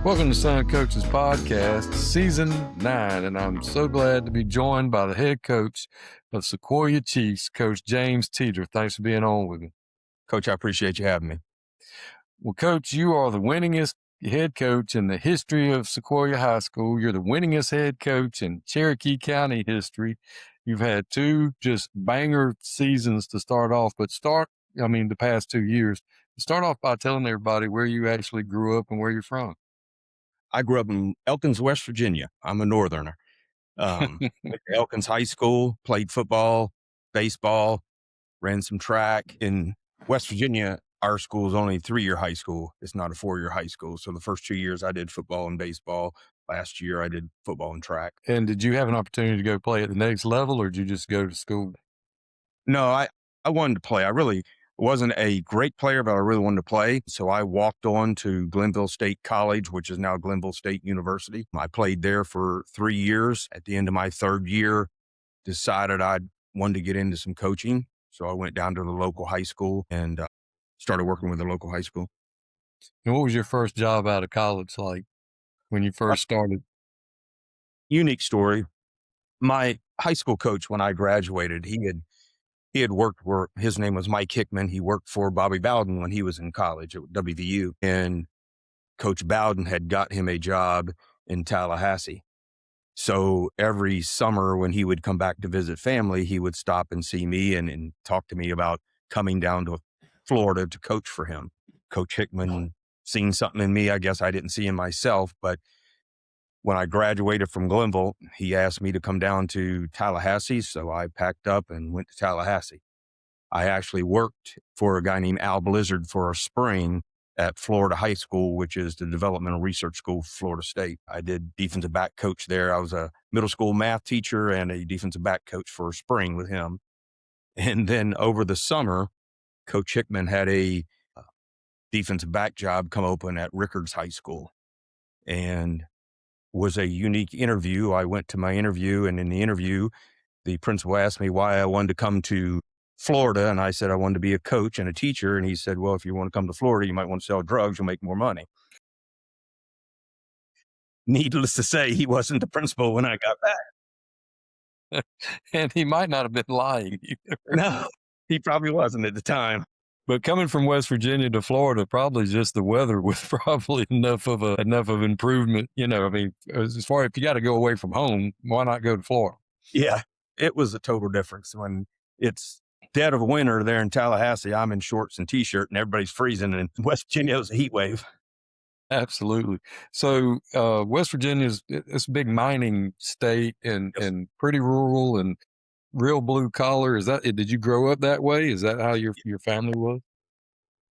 Welcome to Son of Coaches Podcast, Season 9, and I'm so glad to be joined by the head coach of Sequoyah Chiefs, Coach James Teter. Thanks for being on with me. Coach, I appreciate you having me. Well, Coach, you are the winningest head coach in the history of Sequoyah High School. You're the winningest head coach in Cherokee County history. You've had two just banger seasons to start off, but the past 2 years. Start off by telling everybody where you actually grew up and where you're from. I grew up in Elkins, West Virginia. I'm a Northerner. Went to Elkins High School, played football, baseball, ran some track. In West Virginia, our school is only a 3-year high school. It's not a 4-year high school. So the first 2 years I did football and baseball. Last year I did football and track. And did you have an opportunity to go play at the next level, or did you just go to school? No, I wanted to play. I really wasn't a great player, but I really wanted to play. So I walked on to Glenville State College, which is now Glenville State University. I played there for 3 years. At the end of my third year, decided I wanted to get into some coaching. So I went down to the local high school and started working with the local high school. And what was your first job out of college like when you first started? Unique story. My high school coach, when I graduated, he had worked where his name was Mike Hickman. He worked for Bobby Bowden when he was in college at WVU. And Coach Bowden had got him a job in Tallahassee. So every summer when he would come back to visit family, he would stop and see me and talk to me about coming down to Florida to coach for him. Coach Hickman seen something in me, I guess I didn't see in myself, but when I graduated from Glenville, he asked me to come down to Tallahassee, so I packed up and went to Tallahassee. I actually worked for a guy named Al Blizzard for a spring at Florida High School, which is the developmental research school for Florida State. I did defensive back coach there. I was a middle school math teacher and a defensive back coach for a spring with him. And then over the summer, Coach Hickman had a defensive back job come open at Rickards High School. And was a unique interview. I went to my interview, and in the interview, the principal asked me why I wanted to come to Florida. And I said, I wanted to be a coach and a teacher. And he said, well, if you want to come to Florida, you might want to sell drugs. You'll make more money. Needless to say, he wasn't the principal when I got back. And he might not have been lying either. No, he probably wasn't at the time. But coming from West Virginia to Florida, probably just the weather was probably enough of improvement. As far as if you got to go away from home, why not go to Florida? Yeah, it was a total difference. When it's dead of winter there in Tallahassee, I'm in shorts and t-shirt and everybody's freezing, and West Virginia was a heat wave. Absolutely. So West Virginia it's a big mining state and pretty rural and real blue collar. Did you grow up that way? Is that how your family was?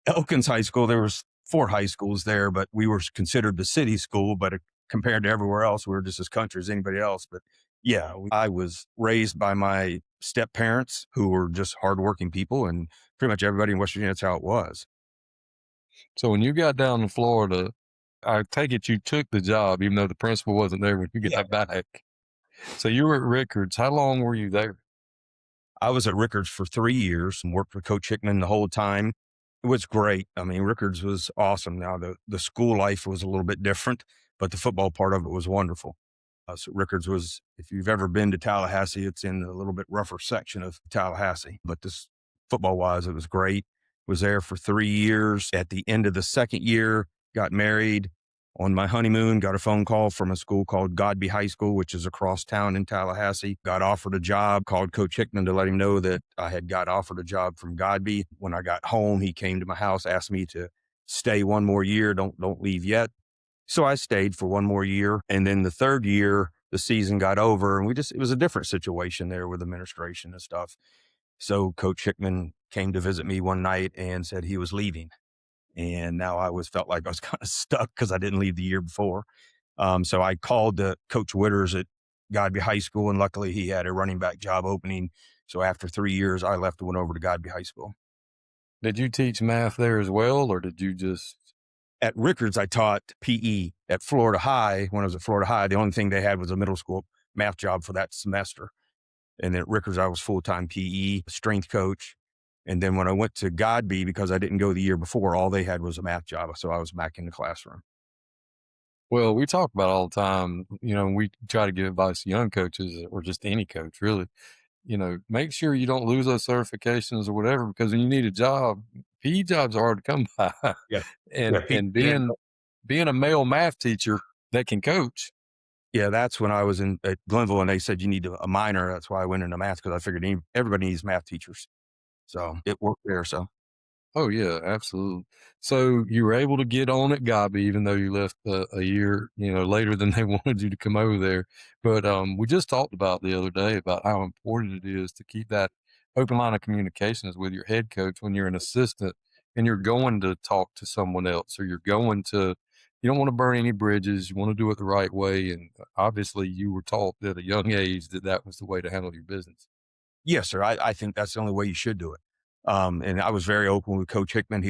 Elkins High School, there was 4 high schools there, but we were considered the city school, but compared to everywhere else, we were just as country as anybody else. But yeah, I was raised by my step parents who were just hardworking people, and pretty much everybody in West Virginia, that's how it was. So when you got down to Florida, I take it you took the job, even though the principal wasn't there when you got back. So you were at Rickards. How long were you there? I was at Rickards for 3 years and worked with Coach Hickman the whole time. It was great. I mean, Rickards was awesome. Now, the school life was a little bit different, but the football part of it was wonderful. So Rickards was, if you've ever been to Tallahassee, it's in a little bit rougher section of Tallahassee. But this football-wise, it was great. Was there for 3 years. At the end of the second year, got married. On my honeymoon, got a phone call from a school called Godby High School, which is across town in Tallahassee. Got offered a job, called Coach Hickman to let him know that I had got offered a job from Godby. When I got home, he came to my house, asked me to stay one more year. Don't leave yet. So I stayed for one more year. And then the third year, the season got over, and it was a different situation there with administration and stuff. So Coach Hickman came to visit me one night and said he was leaving. And now I felt like I was kind of stuck because I didn't leave the year before. So I called Coach Witters at Godby High School, and luckily he had a running back job opening. So after 3 years, I left and went over to Godby High School. Did you teach math there as well, or did you just? At Rickards, I taught PE. At Florida High, when I was at Florida High, the only thing they had was a middle school math job for that semester. And then at Rickards, I was full-time PE, strength coach. And then when I went to Godby, because I didn't go the year before, all they had was a math job. So I was back in the classroom. Well, we talk about all the time, we try to give advice to young coaches or just any coach really. Make sure you don't lose those certifications or whatever because when you need a job, PE jobs are hard to come by. Yeah. and Yeah. and being a male math teacher that can coach. Yeah, that's when I was in at Glenville and they said you need a minor. That's why I went into math because I figured everybody needs math teachers. So it worked there. So Oh yeah, absolutely. So you were able to get on at Gabi, even though you left a year, later than they wanted you to come over there. But we just talked about the other day about how important it is to keep that open line of communications with your head coach when you're an assistant and you're going to talk to someone else, or you don't want to burn any bridges. You want to do it the right way. And obviously, you were taught at a young age that that was the way to handle your business. yes, sir. I think that's the only way you should do it. And I was very open with Coach Hickman.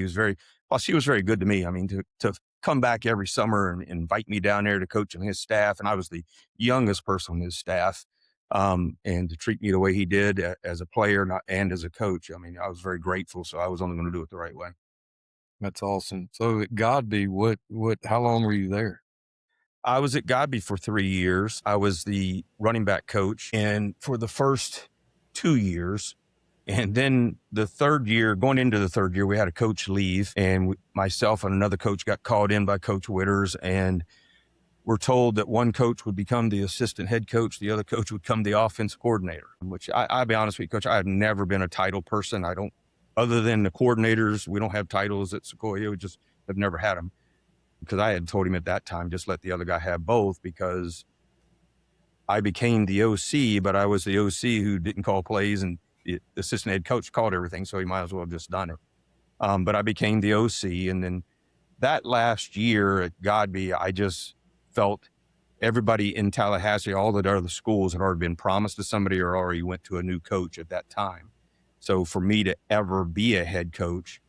Plus he was very good to me. I mean, to come back every summer and invite me down there to coach on his staff. And I was the youngest person on his staff. And to treat me the way he did as a player and as a coach. I mean, I was very grateful. So I was only going to do it the right way. That's awesome. So at Godby, how long were you there? I was at Godby for 3 years. I was the running back coach. And for the first 2 years, and then the third year, going into the third year, we had a coach leave, and myself and another coach got called in by Coach Witters, and we're told that one coach would become the assistant head coach, the other coach would become the offense coordinator, which I'll be honest with you, Coach, I have never been a title person. Other than the coordinators, we don't have titles at Sequoyah. We just have never had them because I had told him at that time, just let the other guy have both because I became the OC, but I was the OC who didn't call plays and the assistant head coach called everything. So he might as well have just done it. But I became the OC. And then that last year at Godby, I just felt everybody in Tallahassee, all the other schools had already been promised to somebody or already went to a new coach at that time. So for me to ever be a head coach,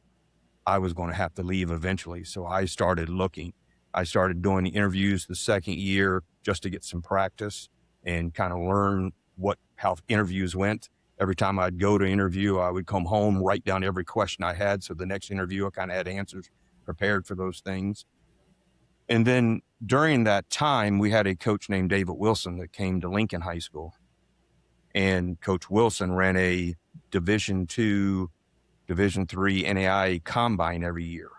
I was going to have to leave eventually. So I started looking. I started doing the interviews the second year just to get some practice and kind of learn how interviews went. Every time I'd go to interview, I would come home, write down every question I had. So the next interview, I kind of had answers prepared for those things. And then during that time, we had a coach named David Wilson that came to Lincoln High School. And Coach Wilson ran a Division II, Division III NAI combine every year.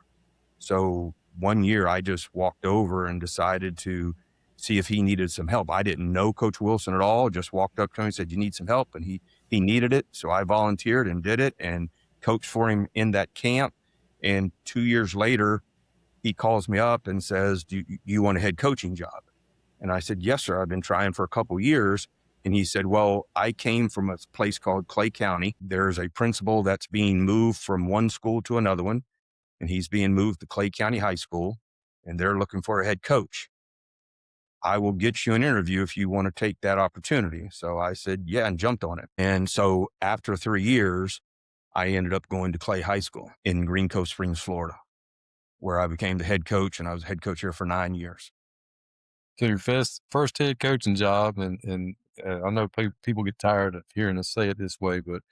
So one year I just walked over and decided to see if he needed some help. I didn't know Coach Wilson at all, just walked up to him and said, you need some help? And he needed it. So I volunteered and did it and coached for him in that camp. And 2 years later, he calls me up and says, do you want a head coaching job? And I said, yes, sir. I've been trying for a couple of years. And he said, well, I came from a place called Clay County. There's a principal that's being moved from one school to another one. And he's being moved to Clay County High School. And they're looking for a head coach. I will get you an interview if you want to take that opportunity. So I said, yeah, and jumped on it. And so after 3 years, I ended up going to Clay High School in Green Cove Springs, Florida, where I became the head coach. And I was head coach here for 9 years. So your first head coaching job, and I know people get tired of hearing us say it this way, but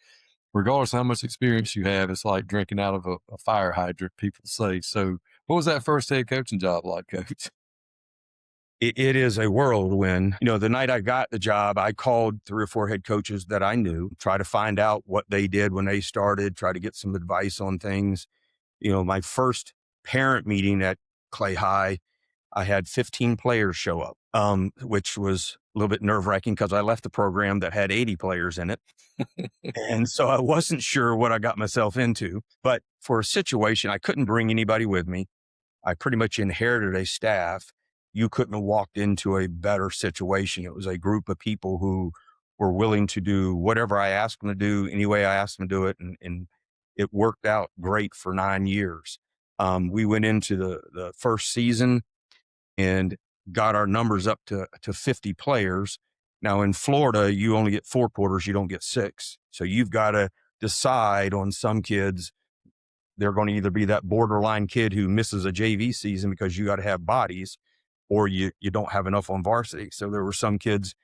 regardless of how much experience you have, it's like drinking out of a fire hydrant, people say. So what was that first head coaching job like, Coach? It is a whirlwind. The night I got the job, I called 3 or 4 head coaches that I knew, try to find out what they did when they started, try to get some advice on things. My first parent meeting at Clay High, I had 15 players show up, which was a little bit nerve wracking because I left the program that had 80 players in it. And so I wasn't sure what I got myself into. But for a situation, I couldn't bring anybody with me. I pretty much inherited a staff. You couldn't have walked into a better situation. It was a group of people who were willing to do whatever I asked them to do, any way I asked them to do it. And it worked out great for 9 years. We went into the first season and got our numbers up to 50 players. Now in Florida, you only get 4 quarters, you don't get 6. So you've got to decide on some kids. They're going to either be that borderline kid who misses a JV season because you got to have bodies, or you don't have enough on varsity. So there were some kids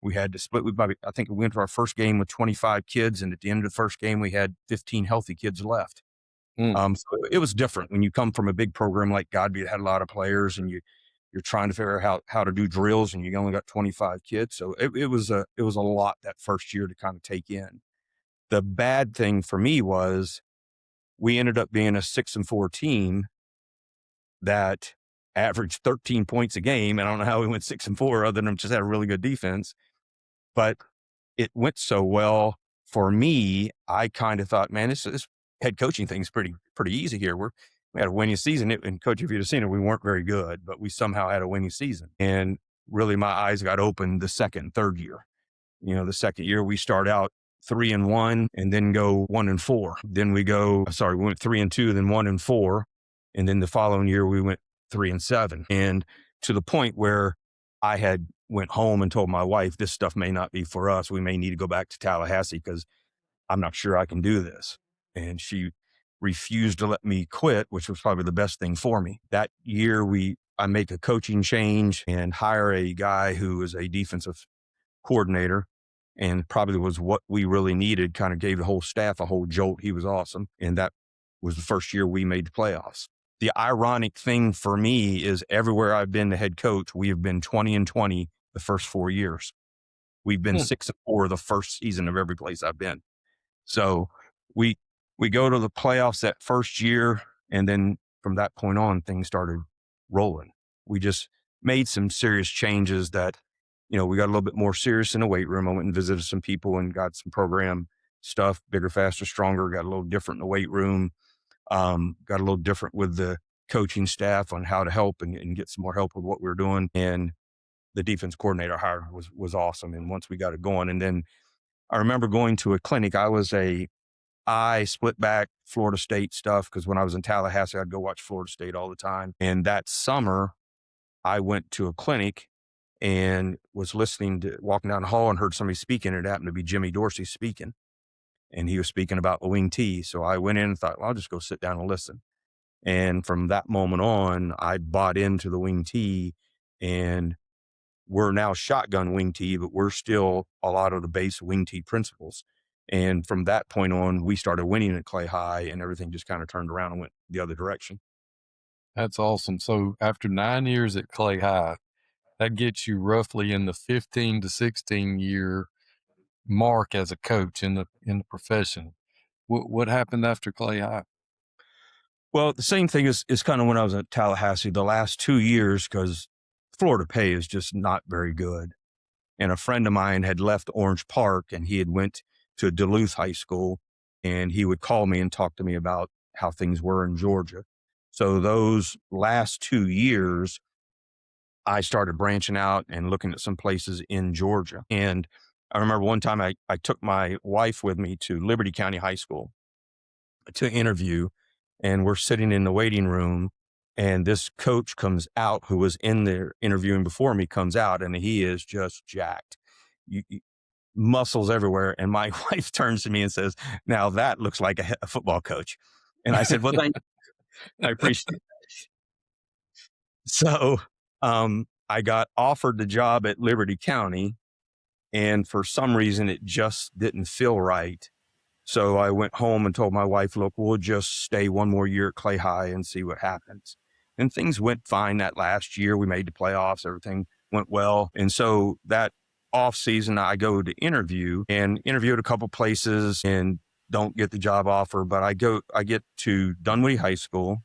we had to split. I think we went to our first game with 25 kids, and at the end of the first game, we had 15 healthy kids left. Mm. So it was different when you come from a big program like Godby that had a lot of players, and You're trying to figure out how to do drills, and you only got 25 kids. So it was a lot that first year to kind of take in. The bad thing for me was we ended up being a 6-4 team that averaged 13 points a game. And I don't know how we went 6-4 other than just had a really good defense, but it went so well for me. I kind of thought, man, this head coaching thing's pretty easy here. We had a winning season. And coach, if you'd have seen it, we weren't very good, but we somehow had a winning season. And really my eyes got opened the second and third year. The second year we start out 3-1 and then go 1-4. Then we went 3-2, then 1-4. And then the following year we went 3-7. And to the point where I had went home and told my wife, this stuff may not be for us. We may need to go back to Tallahassee because I'm not sure I can do this. And she refused to let me quit, which was probably the best thing for me. That year I make a coaching change and hire a guy who is a defensive coordinator, and probably was what we really needed, kind of gave the whole staff a whole jolt. He was awesome. And that was the first year we made the playoffs. The ironic thing for me is everywhere I've been the head coach, we have been 20-20 the first 4 years. We've been 6-4 the first season of every place I've been. So we go to the playoffs that first year, and then from that point on, things started rolling. We just made some serious changes that, we got a little bit more serious in the weight room. I went and visited some people and got some program stuff, bigger, faster, stronger, got a little different in the weight room. Got a little different with the coaching staff on how to help and get some more help with what we were doing. And the defense coordinator hire was awesome. And once we got it going, and then I remember going to a clinic. I split back Florida State stuff because when I was in Tallahassee, I'd go watch Florida State all the time. And that summer, I went to a clinic and was walking down the hall and heard somebody speaking. It happened to be Jimmy Dorsey speaking. And he was speaking about the wing tee. So I went in and thought, well, I'll just go sit down and listen. And from that moment on, I bought into the wing tee, and we're now shotgun wing tee, but we're still a lot of the base wing tee principles. And from that point on, we started winning at Clay High, and everything just kind of turned around and went the other direction. That's awesome. So after 9 years at Clay High, that gets you roughly in the 15 to 16 year mark as a coach in the profession. What happened after Clay High? Well, the same thing is kind of when I was at Tallahassee, the last 2 years, because Florida pay is just not very good. And a friend of mine had left Orange Park, and he had went to Duluth High School, and he would call me and talk to me about how things were in Georgia. So those last 2 years, I started branching out and looking at some places in Georgia. And I remember one time I took my wife with me to Liberty County High School to interview, and we're sitting in the waiting room, and this coach comes out who was in there interviewing before me, comes out, and he is just jacked. Muscles everywhere. And my wife turns to me and says, now that looks like a football coach. And I said, well, thank you. I appreciate it. So I got offered the job at Liberty County, and for some reason it just didn't feel right. So I went home and told my wife, look, we'll just stay one more year at Clay High and see what happens. And things went fine that last year. We made the playoffs. Everything went well. And so that off season, I go to interview and interviewed a couple places and don't get the job offer. But I get to Dunwoody High School.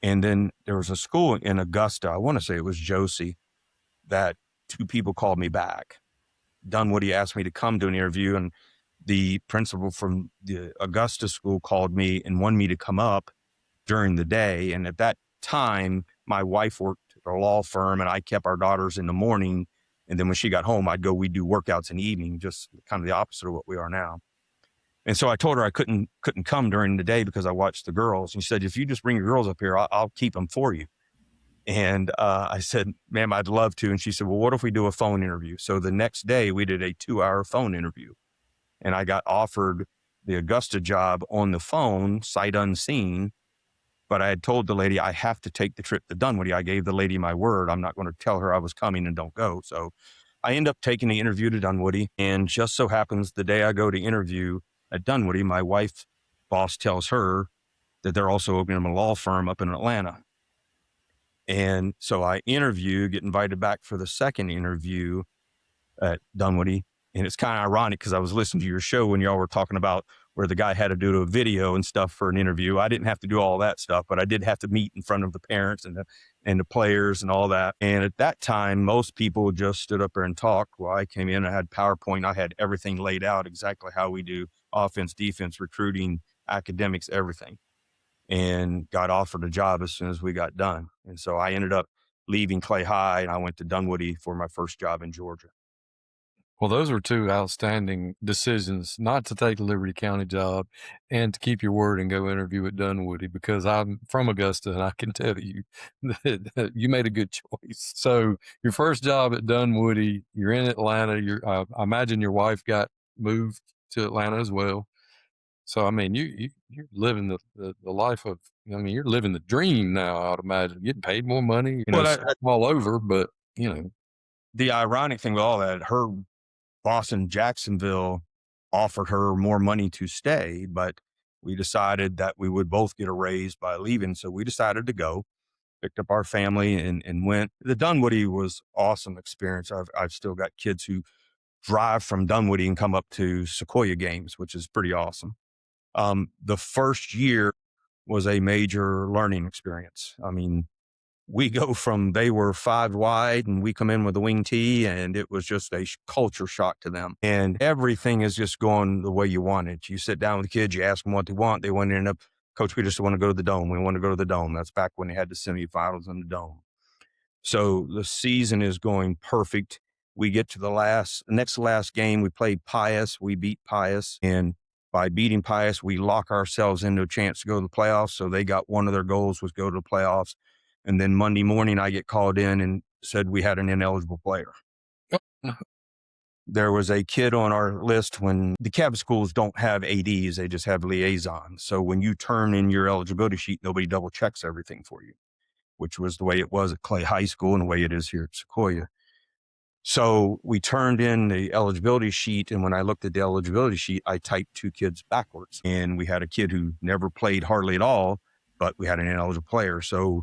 And then there was a school in Augusta. I want to say it was Josie, that 2 people called me back. Dunwoody asked me to come to an interview, and the principal from the Augusta school called me and wanted me to come up during the day. And at that time, my wife worked at a law firm, and I kept our daughters in the morning. And then when she got home, we'd do workouts in the evening, just kind of the opposite of what we are now. And so I told her I couldn't come during the day because I watched the girls. And she said, if you just bring your girls up here, I'll keep them for you. And I said, ma'am, I'd love to. And she said, well, what if we do a phone interview? So the next day we did a 2-hour phone interview, and I got offered the Augusta job on the phone, sight unseen. But I had told the lady, I have to take the trip to Dunwoody. I gave the lady my word. I'm not going to tell her I was coming and don't go. So I end up taking the interview to Dunwoody. And just so happens the day I go to interview at Dunwoody, my wife's boss tells her that they're also opening a law firm up in Atlanta. And so I get invited back for the second interview at Dunwoody. And it's kind of ironic because I was listening to your show when y'all were talking about where the guy had to do a video and stuff for an interview. I didn't have to do all that stuff, but I did have to meet in front of the parents and the players and all that. And at that time, most people just stood up there and talked. Well, I came in, I had PowerPoint, I had everything laid out exactly how we do offense, defense, recruiting, academics, everything, and got offered a job as soon as we got done. And so I ended up leaving Clay High and I went to Dunwoody for my first job in Georgia. Well, those were two outstanding decisions, not to take the Liberty County job and to keep your word and go interview at Dunwoody, because I'm from Augusta and I can tell you that you made a good choice. So your first job at Dunwoody, you're in Atlanta. I imagine your wife got moved to Atlanta as well. So, I mean, you're living the life of, I mean, you're living the dream now, I'd imagine, getting paid more money, Well, all over, but, you know. the ironic thing with all that, her boss in Jacksonville offered her more money to stay, but we decided that we would both get a raise by leaving. So we decided to go, picked up our family and went. The Dunwoody was awesome experience. I've still got kids who drive from Dunwoody and come up to Sequoyah games, which is pretty awesome. The first year was a major learning experience. I mean, we go from they were 5 wide and we come in with a wing tee, and it was just a culture shock to them. And everything is just going the way you want it. You sit down with the kids, you ask them what they want. They want to end up, Coach, we just want to go to the Dome. We want to go to the Dome. That's back when they had the semifinals in the Dome. So the season is going perfect. We get to the next to last game. We played Pius. We beat Pius. And by beating Pius, we lock ourselves into a chance to go to the playoffs. So they got one of their goals was go to the playoffs. And then Monday morning, I get called in and said we had an ineligible player. There was a kid on our list when the CAB schools don't have ADs, they just have liaisons. So when you turn in your eligibility sheet, nobody double checks everything for you, which was the way it was at Clay High School and the way it is here at Sequoyah. So we turned in the eligibility sheet. And when I looked at the eligibility sheet, I typed 2 kids backwards. And we had a kid who never played hardly at all, but we had an ineligible player. So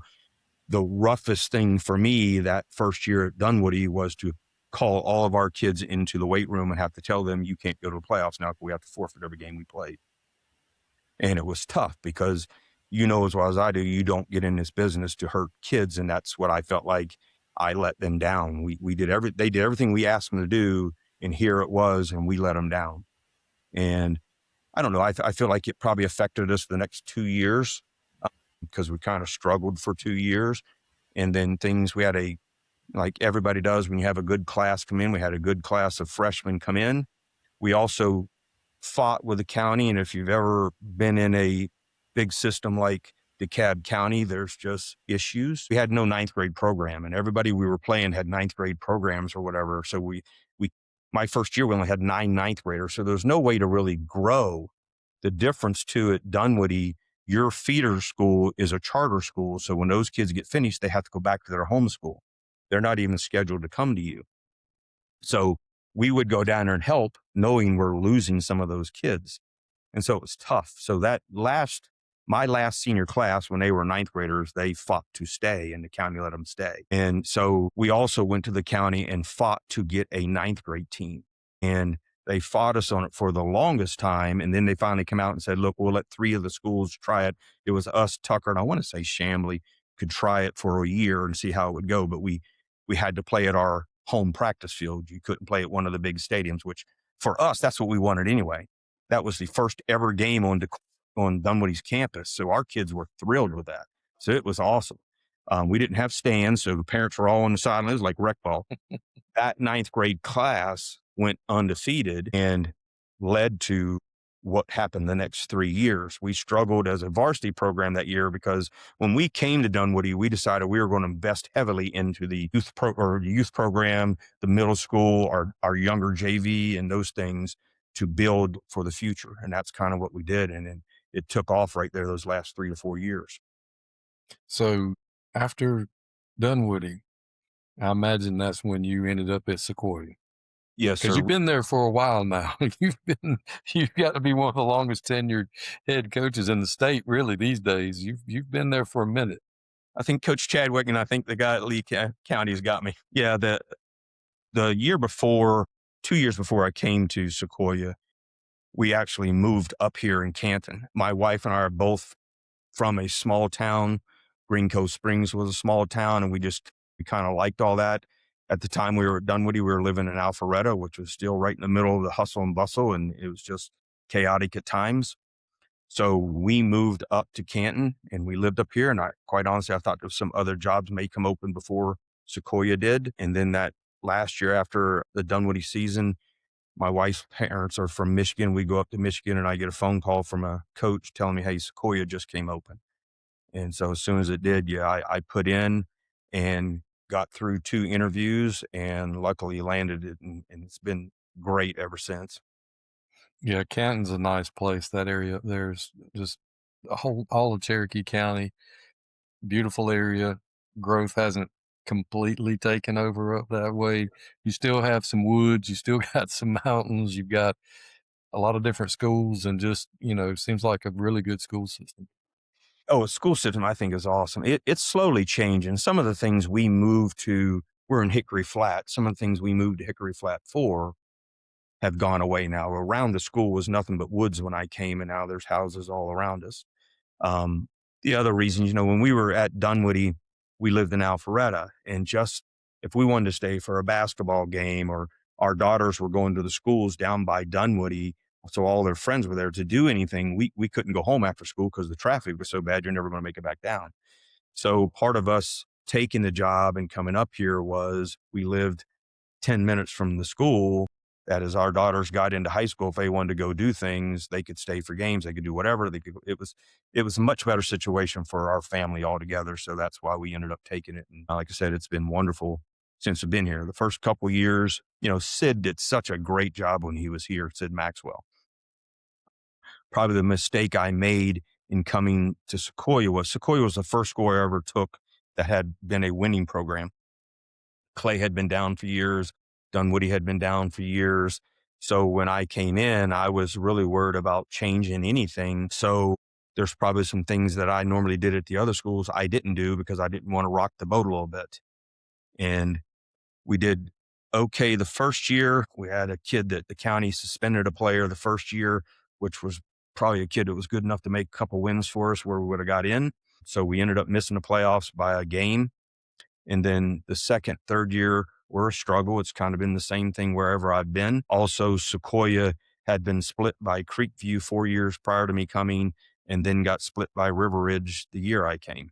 the roughest thing for me that first year at Dunwoody was to call all of our kids into the weight room and have to tell them you can't go to the playoffs now. We have to forfeit every game we played. And it was tough because you know as well as I do, you don't get in this business to hurt kids. And that's what I felt like I let them down. They did everything we asked them to do, and here it was, and we let them down. And I don't know, I feel like it probably affected us the next 2 years because we kind of struggled for 2 years. And then we had like everybody does when you have a good class come in, we had a good class of freshmen come in. We also fought with the county. And if you've ever been in a big system like DeKalb County, there's just issues. We had no 9th grade program, and everybody we were playing had 9th grade programs or whatever. So my first year, we only had 9 9th graders. So there's no way to really grow. The difference too at Dunwoody, your feeder school is a charter school. So when those kids get finished, they have to go back to their home school. They're not even scheduled to come to you. So we would go down there and help, knowing we're losing some of those kids. And so it was tough. So my last senior class, when they were 9th graders, they fought to stay, and the county let them stay. And so we also went to the county and fought to get a 9th grade team. And they fought us on it for the longest time. And then they finally come out and said, look, we'll let 3 of the schools try it. It was us, Tucker, and I want to say Chamblee could try it for a year and see how it would go. But we had to play at our home practice field. You couldn't play at one of the big stadiums, which for us, that's what we wanted anyway. That was the first ever game on Dunwoody's campus. So our kids were thrilled with that. So it was awesome. We didn't have stands, so the parents were all on the sidelines. It was like rec ball. That 9th grade class went undefeated and led to what happened the next 3 years. We struggled as a varsity program that year because when we came to Dunwoody, we decided we were going to invest heavily into the youth program, the middle school, our younger JV, and those things to build for the future. And that's kind of what we did. And then it took off right there those last 3 to 4 years. So after Dunwoody, I imagine that's when you ended up at Sequoyah. Yes, sir. Because you've been there for a while now. You've got to be one of the longest tenured head coaches in the state, really, these days. You've been there for a minute. I think Coach Chadwick and I think the guy at Lee County has got me. Yeah, the year before, 2 years before I came to Sequoyah, we actually moved up here in Canton. My wife and I are both from a small town. Green Cove Springs was a small town, and we kind of liked all that. At the time we were at Dunwoody, we were living in Alpharetta, which was still right in the middle of the hustle and bustle, and it was just chaotic at times. So we moved up to Canton and we lived up here. And quite honestly, I thought there was some other jobs may come open before Sequoyah did. And then that last year after the Dunwoody season, my wife's parents are from Michigan. We go up to Michigan and I get a phone call from a coach telling me, hey, Sequoyah just came open. And so as soon as it did, I put in and got through 2 interviews and luckily landed it. And it's been great ever since. Yeah, Canton's a nice place. That area up there's just all of Cherokee County, beautiful area. Growth hasn't completely taken over up that way. You still have some woods, you still got some mountains, you've got a lot of different schools, and just, seems like a really good school system. Oh, a school system I think is awesome. It's slowly changing. Some of the things we moved to, we're in Hickory Flat. Some of the things we moved to Hickory Flat for have gone away now. Around the school was nothing but woods when I came, and now there's houses all around us. Um, the other reason, when we were at Dunwoody, we lived in Alpharetta, and just if we wanted to stay for a basketball game, or our daughters were going to the schools down by Dunwoody, so all their friends were there to do anything, we couldn't go home after school because the traffic was so bad, you're never going to make it back down. So part of us taking the job and coming up here was we lived 10 minutes from the school. That as our daughters got into high school, if they wanted to go do things, they could stay for games, they could do whatever. It was a much better situation for our family altogether. So that's why we ended up taking it. And like I said, it's been wonderful since I've been here. The first couple years, Sid did such a great job when he was here, Sid Maxwell. Probably the mistake I made in coming to Sequoyah was the first school I ever took that had been a winning program. Clay had been down for years. Dunwoody had been down for years. So when I came in, I was really worried about changing anything. So there's probably some things that I normally did at the other schools I didn't do because I didn't want to rock the boat a little bit. And we did okay the first year. We had a kid that the county suspended a player the first year, which was probably a kid that was good enough to make a couple wins for us where we would have got in. So we ended up missing the playoffs by a game. And then the second, third year were a struggle. It's kind of been the same thing wherever I've been. Also, Sequoyah had been split by Creekview 4 years prior to me coming, and then got split by River Ridge the year I came.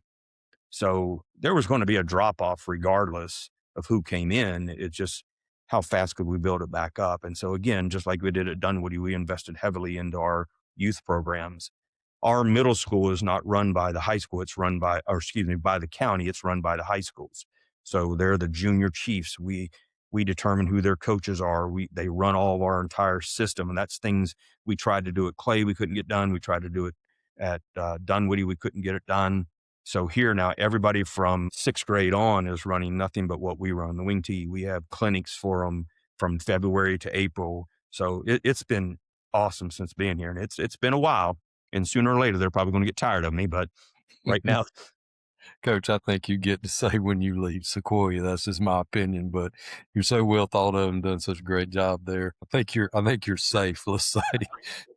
So there was going to be a drop off regardless of who came in. It's just how fast could we build it back up? And so again, just like we did at Dunwoody, we invested heavily into our youth programs. Our middle school is not run by the high school. It's run by the county. It's run by the high schools. So they're the junior chiefs. We determine who their coaches are. They run all of our entire system. And that's things we tried to do at Clay. We couldn't get done. We tried to do it at Dunwoody. We couldn't get it done. So here now, everybody from sixth grade on is running nothing but what we run. The wing tee, we have clinics for them from February to April. So it's been awesome since being here. And it's been a while. And sooner or later, they're probably going to get tired of me. But right now, Coach, I think you get to say when you leave Sequoyah. That's just my opinion, but you're so well thought of and done such a great job there. I think you're safe. Let's say,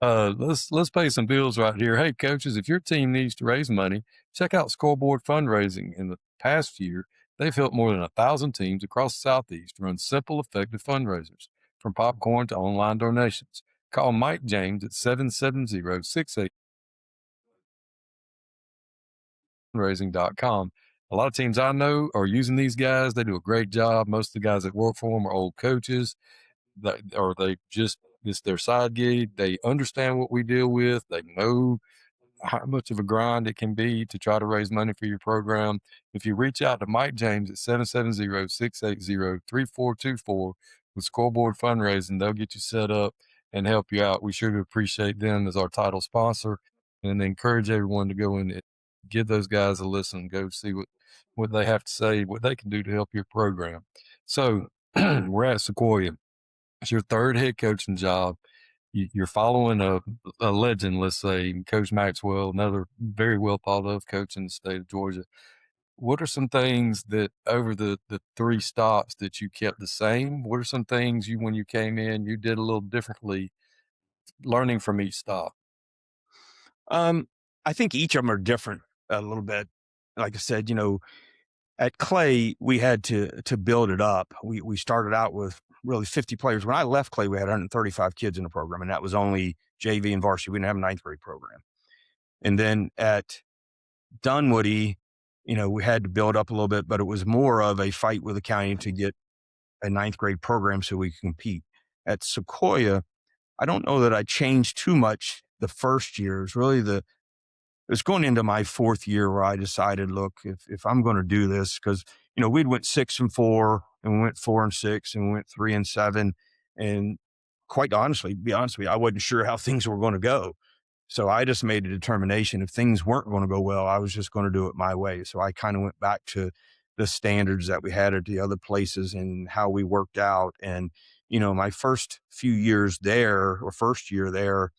let's pay some bills right here. Hey, coaches, if your team needs to raise money, check out Scoreboard Fundraising. In the past year, they've helped more than 1,000 teams across the Southeast run simple, effective fundraisers, from popcorn to online donations. Call Mike James at 770-68 fundraising.com. A lot of teams I know are using these guys. They do a great job. Most of the guys that work for them are old coaches, or they just, it's their side gig. They understand what we deal with. They know how much of a grind it can be to try to raise money for your program. If you reach out to Mike James at 770-680-3424 with Scoreboard Fundraising, they'll get you set up and help you out. We sure do appreciate them as our title sponsor, and encourage everyone to go and give those guys a listen, go see what they have to say, what they can do to help your program. So we're at Sequoyah. It's your third head coaching job. You're following a legend, let's say, Coach Maxwell, another very well thought of coach in the state of Georgia. What are some things that over the 3 stops that you kept the same? What are some things you when you came in, you did a little differently, learning from each stop? Um, I think each of them are different a little bit. Like I said, at Clay, we had to build it up. We started out with really 50 players. When I left Clay, we had 135 kids in the program, and that was only JV and varsity. We didn't have a ninth grade program. And then at Dunwoody, we had to build up a little bit, but it was more of a fight with the county to get a ninth grade program so we could compete. At Sequoyah, I don't know that I changed too much the first year. It was really it was going into my fourth year where I decided, look, if I'm going to do this, because we'd went 6-4, and we went 4-6, and we went 3-7, and quite honestly, to be honest with you, I wasn't sure how things were going to go. So I just made a determination if things weren't going to go well, I was just going to do it my way. So I kind of went back to the standards that we had at the other places and how we worked out. And my first few years there, or first year there,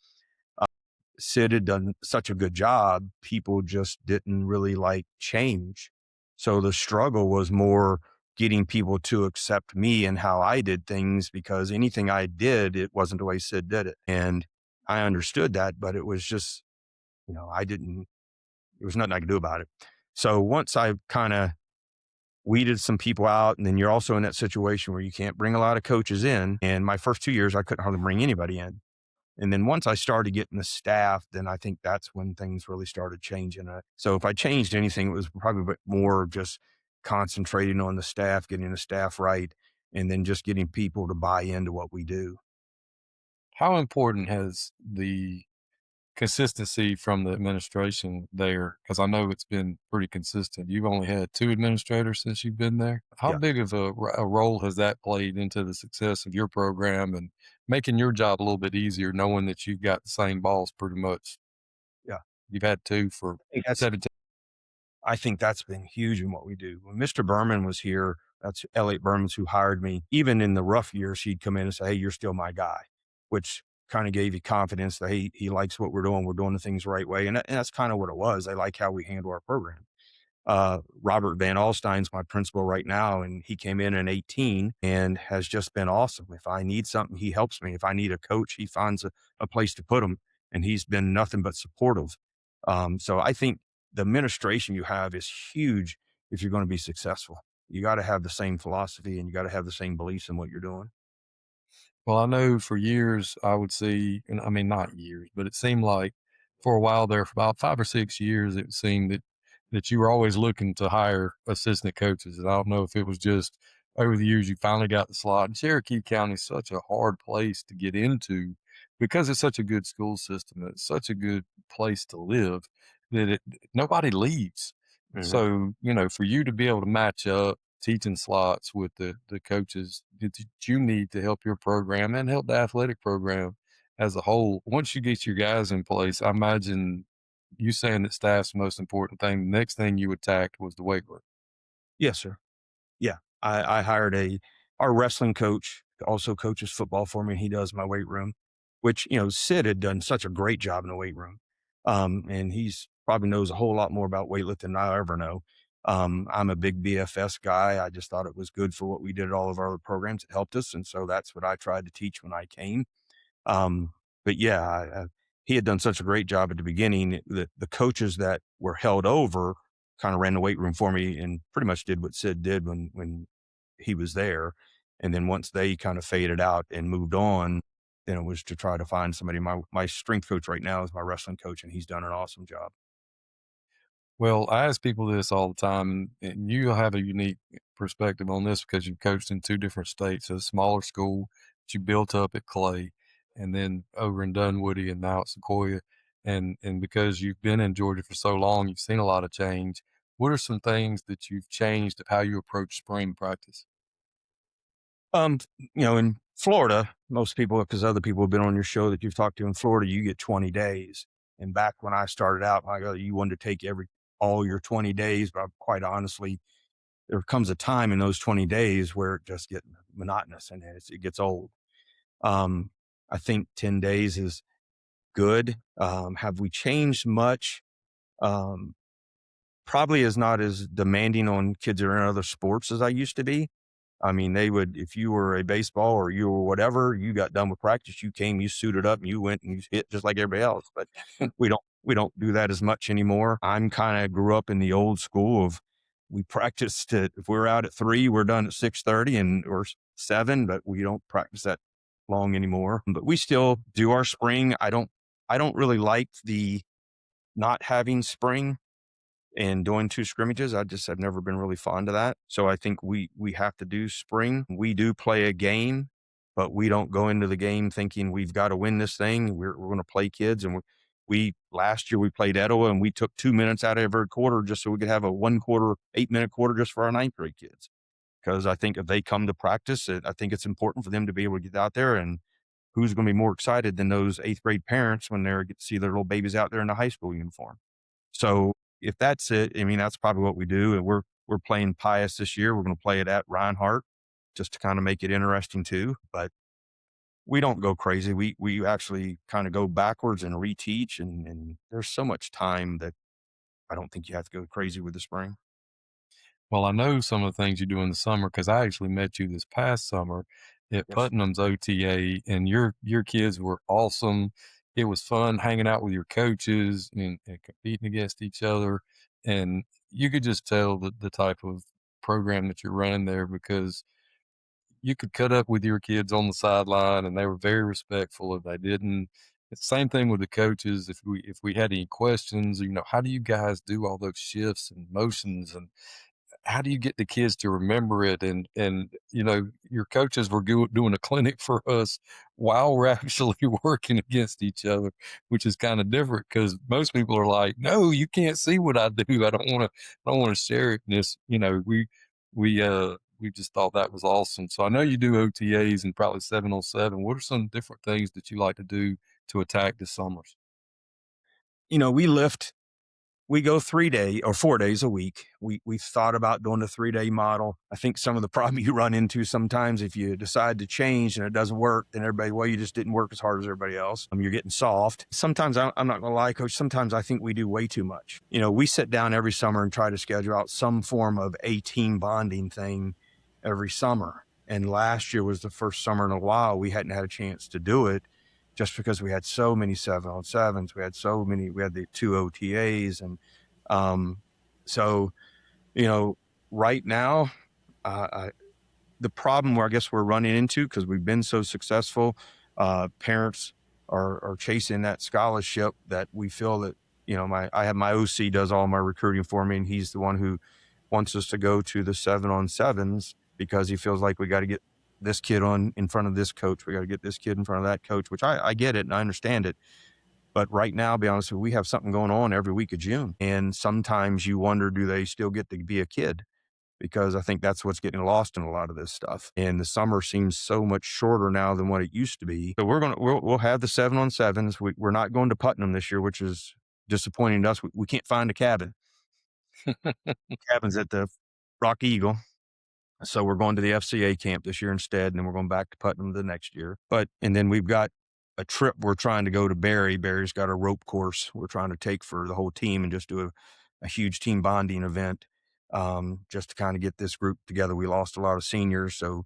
Sid had done such a good job, people just didn't really like change. So the struggle was more getting people to accept me and how I did things, because anything I did, it wasn't the way Sid did it. And I understood that, but it was just, I didn't, there was nothing I could do about it. So once I kind of weeded some people out, and then you're also in that situation where you can't bring a lot of coaches in. And my first 2 years, I couldn't hardly bring anybody in. And then once I started getting the staff, then I think that's when things really started changing. So if I changed anything, it was probably a bit more just concentrating on the staff, getting the staff right, and then just getting people to buy into what we do. How important has the consistency from the administration there? Because I know it's been pretty consistent. You've only had 2 administrators since you've been there. How Yeah. big of a role has that played into the success of your program and making your job a little bit easier knowing that you've got the same boss pretty much? Yeah. You've had 2 for I think that's 17. I think that's been huge in what we do. When Mr. Berman was here, that's Elliot Berman's who hired me. Even in the rough years, he'd come in and say, "Hey, you're still my guy," which kind of gave you confidence that he likes what we're doing. We're doing the things the right way. And that's kind of what it was. They like how we handle our program. Robert Van Alstyne's my principal right now, and he came in 18 and has just been awesome. If I need something, he helps me. If I need a coach, he finds a place to put him, and he's been nothing but supportive. So I think the administration you have is huge if you're going to be successful. You got to have the same philosophy, and you got to have the same beliefs in what you're doing. Well, I know for years I would see, and I mean, not years, but it seemed like for a while there, for about 5 or 6 years, it seemed that you were always looking to hire assistant coaches. And I don't know if it was just over the years you finally got the slot. And Cherokee County is such a hard place to get into because it's such a good school system. It's such a good place to live that nobody leaves. Hmm. So, for you to be able to match up teaching slots with the coaches that you need to help your program and help the athletic program as a whole. Once you get your guys in place, I imagine you saying that staff's the most important thing. The next thing you attacked was the weight room. Yes, sir. Yeah, I hired our wrestling coach also coaches football for me. He does my weight room, which, Sid had done such a great job in the weight room. And he's probably knows a whole lot more about weightlifting than I ever know. I'm a big BFS guy. I just thought it was good for what we did at all of our other programs. It helped us. And so that's what I tried to teach when I came. But yeah, he had done such a great job at the beginning. The coaches that were held over kind of ran the weight room for me and pretty much did what Sid did when he was there. And then once they kind of faded out and moved on, then it was to try to find somebody. My strength coach right now is my wrestling coach, and he's done an awesome job. Well, I ask people this all the time, and you have a unique perspective on this because you've coached in 2 different states, a smaller school that you built up at Clay, and then over in Dunwoody and now at Sequoyah. And because you've been in Georgia for so long, you've seen a lot of change. What are some things that you've changed of how you approach spring practice? In Florida, most people, because other people have been on your show that you've talked to in Florida, you get 20 days. And back when I started out, you wanted to take all your 20 days, but quite honestly, there comes a time in those 20 days where it just gets monotonous and it gets old. Um, I think 10 days is good. Have we changed much? Um, probably is not as demanding on kids that are in other sports as I used to be. I mean, they would, if you were a baseball or you were whatever, you got done with practice, you came, you suited up, and you went and you hit just like everybody else. But we don't do that as much anymore. I'm kind of grew up in the old school of we practiced at, if we're out at 3, we're done at 6:30 and or 7, but we don't practice that long anymore. But we still do our spring. I don't really like the not having spring and doing 2 scrimmages. I've never been really fond of that. So I think we have to do spring. We do play a game, but we don't go into the game thinking we've got to win this thing. We're going to play kids, and we last year we played Etowah, and we took 2 minutes out of every quarter just so we could have a 1 quarter, 8-minute quarter just for our ninth grade kids. Because I think if they come to practice, I think it's important for them to be able to get out there. And who's going to be more excited than those eighth grade parents when they get to see their little babies out there in a high school uniform? So if that's it, I mean, that's probably what we do. And we're playing Pius this year. We're going to play it at Reinhardt just to kind of make it interesting too. But we don't go crazy. We actually kind of go backwards and reteach. And there's so much time that I don't think you have to go crazy with the spring. Well, I know some of the things you do in the summer because I actually met you this past summer at Yes. Putnam's OTA, and your kids were awesome. It was fun hanging out with your coaches and competing against each other, and you could just tell the type of program that you're running there because you could cut up with your kids on the sideline, and they were very respectful if they didn't. It's the same thing with the coaches. If we had any questions, how do you guys do all those shifts and motions and how do you get the kids to remember it? And your coaches were doing a clinic for us while we're actually working against each other, which is kind of different because most people are like, "No, you can't see what I do. I don't want to share it." And we just thought that was awesome. So I know you do OTAs and probably 7-on-7. What are some different things that you like to do to attack the summers? We go 3 day or 4 days a week. We've thought about doing the 3 day model. I think some of the problem you run into sometimes if you decide to change and it doesn't work, then everybody, well, you just didn't work as hard as everybody else. You're getting soft. Sometimes I'm not going to lie, coach. Sometimes I think we do way too much. We sit down every summer and try to schedule out some form of a team bonding thing every summer. And last year was the first summer in a while we hadn't had a chance to do it just because we had so many 7-on-7s. We had the 2 OTAs. And so, right now, the problem where I guess we're running into, because we've been so successful, parents are chasing that scholarship that we feel that, I have my OC does all my recruiting for me, and he's the one who wants us to go to the 7-on-7s because he feels like we got to get this kid on in front of this coach. We got to get this kid in front of that coach, which I get it and I understand it. But right now, to be honest with you, we have something going on every week of June. And sometimes you wonder, do they still get to be a kid? Because I think that's what's getting lost in a lot of this stuff. And the summer seems so much shorter now than what it used to be. So we'll have the 7-on-7s. We're not going to Putnam this year, which is disappointing to us. We can't find a cabin. Cabin's at the Rock Eagle. So we're going to the FCA camp this year instead, and then we're going back to Putnam the next year. And then we've got a trip we're trying to go to Barry. Barry's got a rope course we're trying to take for the whole team and just do a huge team bonding event, just to kind of get this group together. We lost a lot of seniors, so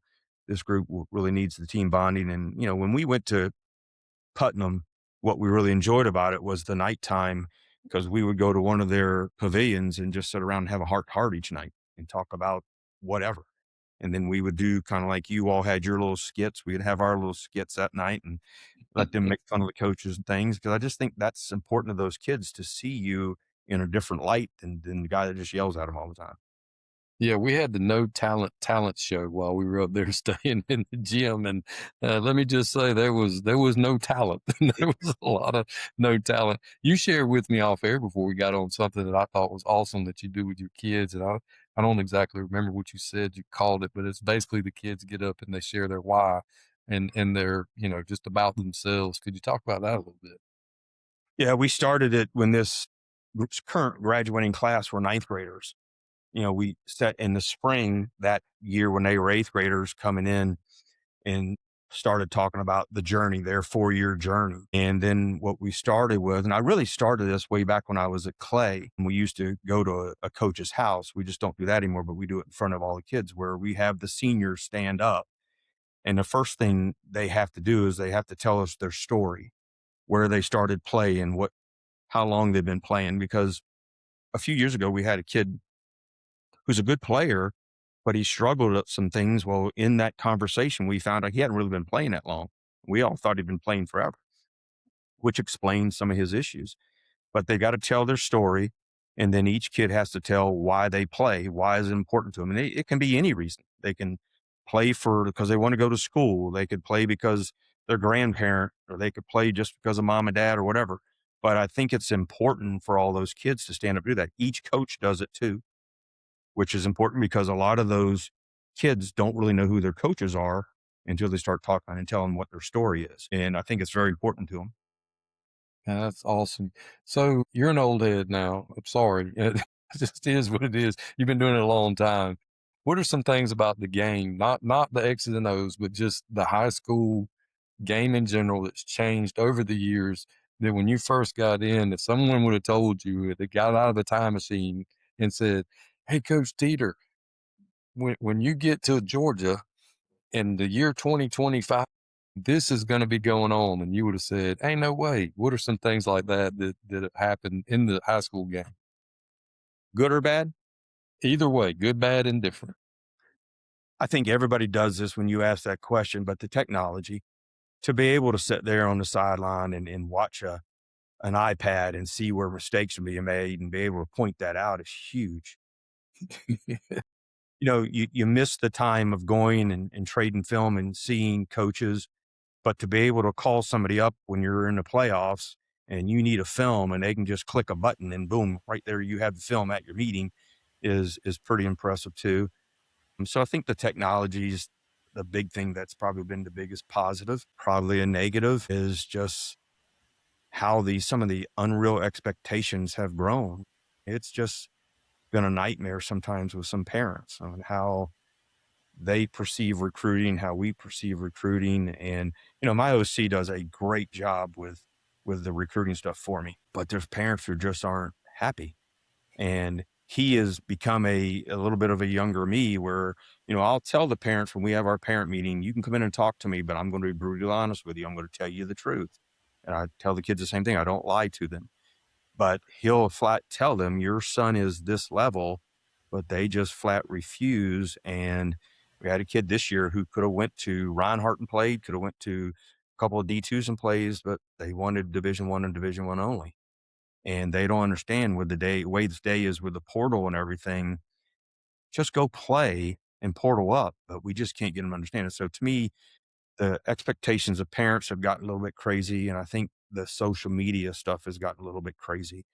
this group really needs the team bonding. And, when we went to Putnam, what we really enjoyed about it was the nighttime, because we would go to one of their pavilions and just sit around and have a heart each night and talk about whatever. And then we would do kind of like you all had your little skits. We'd have our little skits that night and let them make fun of the coaches and things. Cause I just think that's important to those kids to see you in a different light than the guy that just yells at them all the time. Yeah, we had the no talent show while we were up there staying in the gym, and let me just say there was no talent. There was a lot of no talent. You shared with me off air before we got on something that I thought was awesome that you do with your kids, and I don't exactly remember what you said you called it, but it's basically the kids get up and they share their why, and they're just about themselves. Could you talk about that a little bit? Yeah. We started it when this current graduating class were ninth graders. We set in the spring that year when they were eighth graders coming in and started talking about the journey, their 4-year journey. And then what we started with, and I really started this way back when I was at Clay. We used to go to a coach's house. We just don't do that anymore, but we do it in front of all the kids where we have the seniors stand up. And the first thing they have to do is they have to tell us their story, where they started playing, how long they've been playing. Because a few years ago, we had a kid who's a good player, but he struggled at some things. Well, in that conversation, we found out he hadn't really been playing that long. We all thought he'd been playing forever, which explains some of his issues. But they got to tell their story. And then each kid has to tell why they play, why is it important to them. And it can be any reason. They can play because they want to go to school. They could play because their grandparent, or they could play just because of mom and dad or whatever. But I think it's important for all those kids to stand up and do that. Each coach does it too, which is important because a lot of those kids don't really know who their coaches are until they start talking and telling what their story is. And I think it's very important to them. Yeah, that's awesome. So you're an old head now. I'm sorry. It just is what it is. You've been doing it a long time. What are some things about the game, not the X's and O's, but just the high school game in general that's changed over the years that when you first got in, if someone would have told you, if they got out of the time machine and said, "Hey, Coach Teter, when you get to Georgia in the year 2025, this is going to be going on," and you would have said, "Ain't no way." What are some things like that have happened in the high school game? Good or bad? Either way, good, bad, and different. I think everybody does this when you ask that question, but the technology to be able to sit there on the sideline and watch an iPad and see where mistakes are being made and be able to point that out is huge. You miss the time of going and trading film and seeing coaches, but to be able to call somebody up when you're in the playoffs and you need a film and they can just click a button and boom, right there you have the film at your meeting is pretty impressive too. So I think the technology is the big thing that's probably been the biggest positive. Probably a negative is just how some of the unreal expectations have grown. It's just been a nightmare sometimes with some parents on how they perceive recruiting, how we perceive recruiting. And, my OC does a great job with the recruiting stuff for me, but there's parents who just aren't happy. And he has become a little bit of a younger me where, I'll tell the parents when we have our parent meeting, you can come in and talk to me, but I'm going to be brutally honest with you. I'm going to tell you the truth. And I tell the kids the same thing. I don't lie to them, but he'll flat tell them your son is this level, but they just flat refuse. And we had a kid this year who could have went to Reinhardt and played, could have went to a couple of D2s and plays, but they wanted Division I and Division I only. And they don't understand with way this day is with the portal and everything, just go play and portal up, but we just can't get them to understand it. So to me, the expectations of parents have gotten a little bit crazy. And I think the social media stuff has gotten a little bit crazy,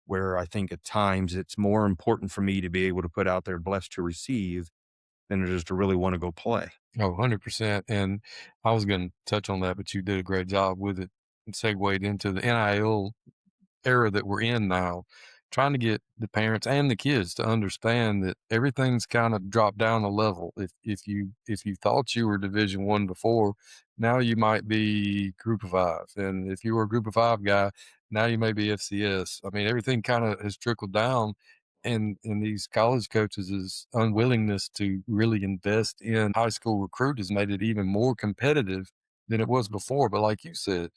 where I think at times it's more important for me to be able to put out there blessed to receive than it is to really want to go play. Oh, 100%. And I was going to touch on that, but you did a great job with it and segued into the NIL era that we're in now, trying to get the parents and the kids to understand that everything's kind of dropped down a level. If you thought you were Division I before, now you might be Group of Five, and if you were a Group of Five guy, now you may be FCS. I mean, everything kind of has trickled down. And these college coaches' unwillingness to really invest in high school recruit has made it even more competitive than it was before. But like you said,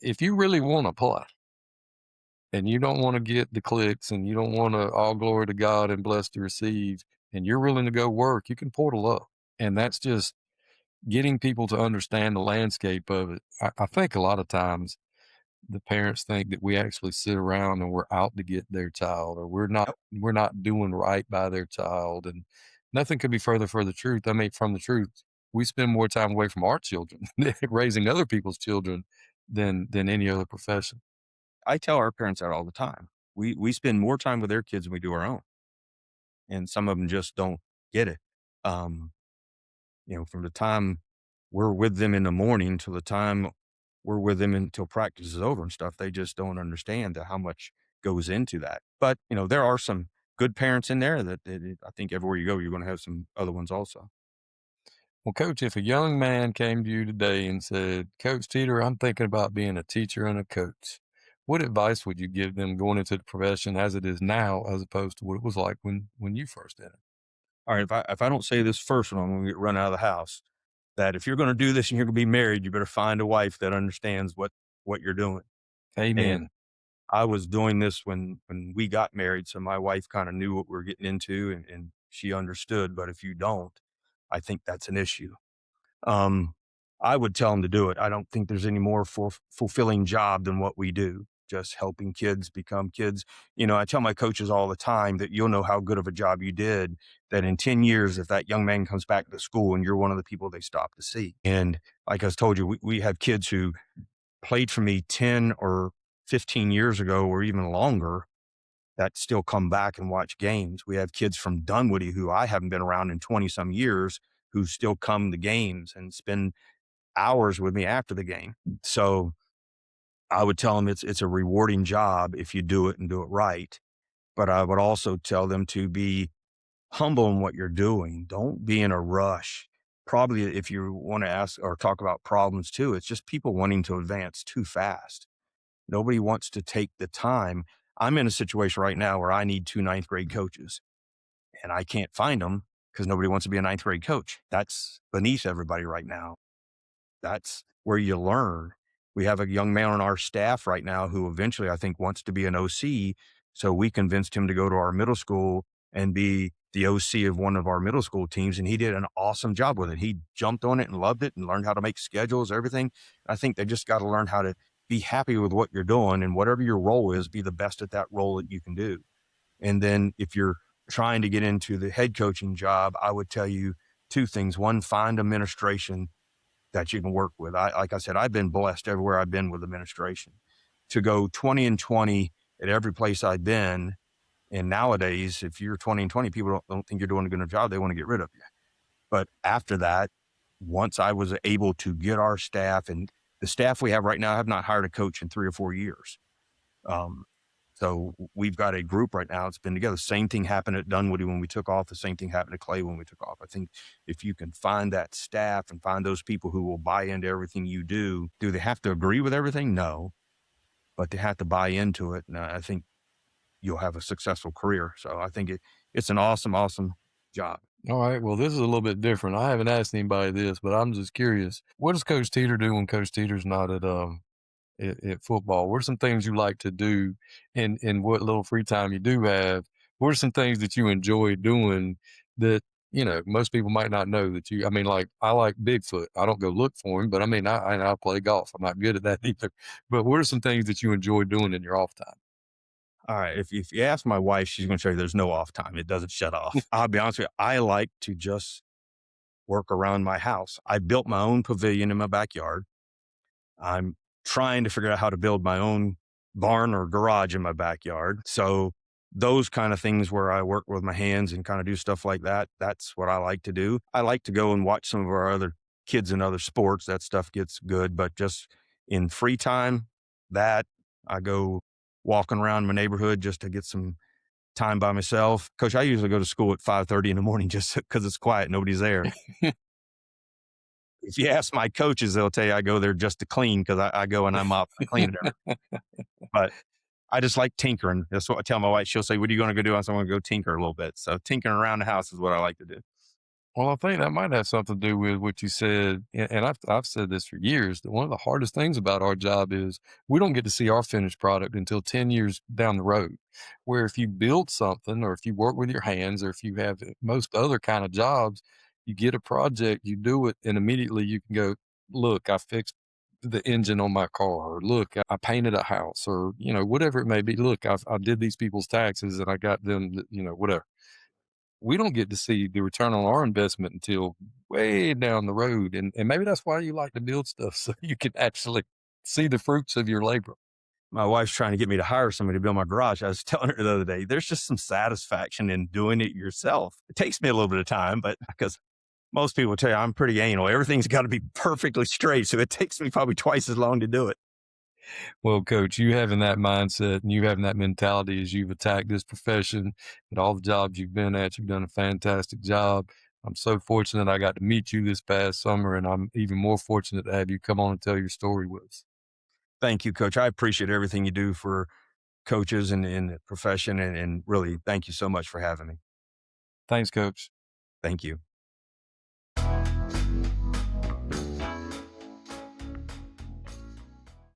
if you really want to play, and you don't want to get the clicks and you don't want to all glory to God and bless to receive, and you're willing to go work, you can portal up. And that's just getting people to understand the landscape of it. I think a lot of times the parents think that we actually sit around and we're out to get their child, or we're not doing right by their child. And nothing could be further from the truth. I mean, from the truth. We spend more time away from our children raising other people's children than any other profession. I tell our parents that all the time. We spend more time with their kids than we do our own, and some of them just don't get it. Um, from the time we're with them in the morning till the time we're with them until practice is over and stuff, they just don't understand how much goes into that. But, there are some good parents in there that I think everywhere you go, you're going to have some other ones also. Well, Coach, if a young man came to you today and said, Coach Teter, I'm thinking about being a teacher and a coach, what advice would you give them going into the profession as it is now, as opposed to what it was like when you first entered? All right, if I don't say this first one, I'm gonna get run out of the house. That if you're gonna do this and you're gonna be married, you better find a wife that understands what you're doing. And Amen. I was doing this when we got married, so my wife kind of knew what we were getting into, and she understood. But if you don't, I think that's an issue. Um, I would tell them to do it. I don't think there's any more fulfilling job than what we do, just helping kids become kids. I tell my coaches all the time that you'll know how good of a job you did, that in 10 years, if that young man comes back to school and you're one of the people they stop to see. And like I told you, we have kids who played for me 10 or 15 years ago or even longer that still come back and watch games. We have kids from Dunwoody who I haven't been around in 20 some years who still come to games and spend hours with me after the game. So I would tell them it's a rewarding job if you do it and do it right. But I would also tell them to be humble in what you're doing. Don't be in a rush. Probably if you want to ask or talk about problems too, it's just people wanting to advance too fast. Nobody wants to take the time. I'm in a situation right now where I need 2 ninth grade coaches and I can't find them because nobody wants to be a ninth grade coach. That's beneath everybody right now. That's where you learn. We have a young man on our staff right now who eventually I think wants to be an OC. So we convinced him to go to our middle school and be the OC of one of our middle school teams. And he did an awesome job with it. He jumped on it and loved it and learned how to make schedules, everything. I think they just got to learn how to be happy with what you're doing, and whatever your role is, be the best at that role that you can do. And then if you're trying to get into the head coaching job, I would tell you two things. One, find administration that you can work with. Like I said, I've been blessed everywhere I've been with administration to go 20 and 20 at every place I've been. And nowadays, if you're 20 and 20, people don't think you're doing a good enough job. They want to get rid of you. But after that, once I was able to get our staff, and the staff we have right now, I have not hired a coach in 3 or 4 years. Um, so we've got a group right now that's been together. Same thing happened at Dunwoody when we took off. The same thing happened to Clay when we took off. I think if you can find that staff and find those people who will buy into everything you do they have to agree with everything? No, but they have to buy into it. And I think you'll have a successful career. So I think it's an awesome, awesome job. All right. Well, this is a little bit different. I haven't asked anybody this, but I'm just curious. What does Coach Teeter do when Coach Teeter's not at football? What are some things you like to do in what little free time you do have? What are some things that you enjoy doing that, most people might not know that I mean, like I like Bigfoot. I don't go look for him, but I mean, I play golf. I'm not good at that either. But what are some things that you enjoy doing in your off time? All right. If you ask my wife, she's going to show you there's no off time. It doesn't shut off. I'll be honest with you. I like to just work around my house. I built my own pavilion in my backyard. I'm trying to figure out how to build my own barn or garage in my backyard. So those kind of things where I work with my hands and kind of do stuff like that, that's what I like to do. I like to go and watch some of our other kids in other sports. That stuff gets good, but just in free time, that I go walking around my neighborhood just to get some time by myself. Coach, I usually go to school at 5:30 in the morning just because it's quiet. Nobody's there. If you ask my coaches, they'll tell you I go there just to clean because I go and I'm up and clean it. But I just like tinkering. That's what I tell my wife. She'll say, "What are you going to go do?" I said, "I'm going to go tinker a little bit." So tinkering around the house is what I like to do. Well, I think that might have something to do with what you said, and I've said this for years, that one of the hardest things about our job is we don't get to see our finished product until 10 years down the road. Where if you build something, or if you work with your hands, or if you have most other kind of jobs, you get a project, you do it, and immediately you can go, look, I fixed the engine on my car, or look, I painted a house, or, whatever it may be. Look, I did these people's taxes and I got them, whatever. We don't get to see the return on our investment until way down the road. And maybe that's why you like to build stuff, so you can actually see the fruits of your labor. My wife's trying to get me to hire somebody to build my garage. I was telling her the other day, there's just some satisfaction in doing it yourself. It takes me a little bit of time, but because most people tell you I'm pretty anal, everything's got to be perfectly straight. So it takes me probably twice as long to do it. Well, Coach, you having that mindset and you having that mentality as you've attacked this profession and all the jobs you've been at, you've done a fantastic job. I'm so fortunate I got to meet you this past summer, and I'm even more fortunate to have you come on and tell your story with us. Thank you, coach. I appreciate everything you do for coaches in the profession, and really thank you so much for having me. Thanks, Coach. Thank you.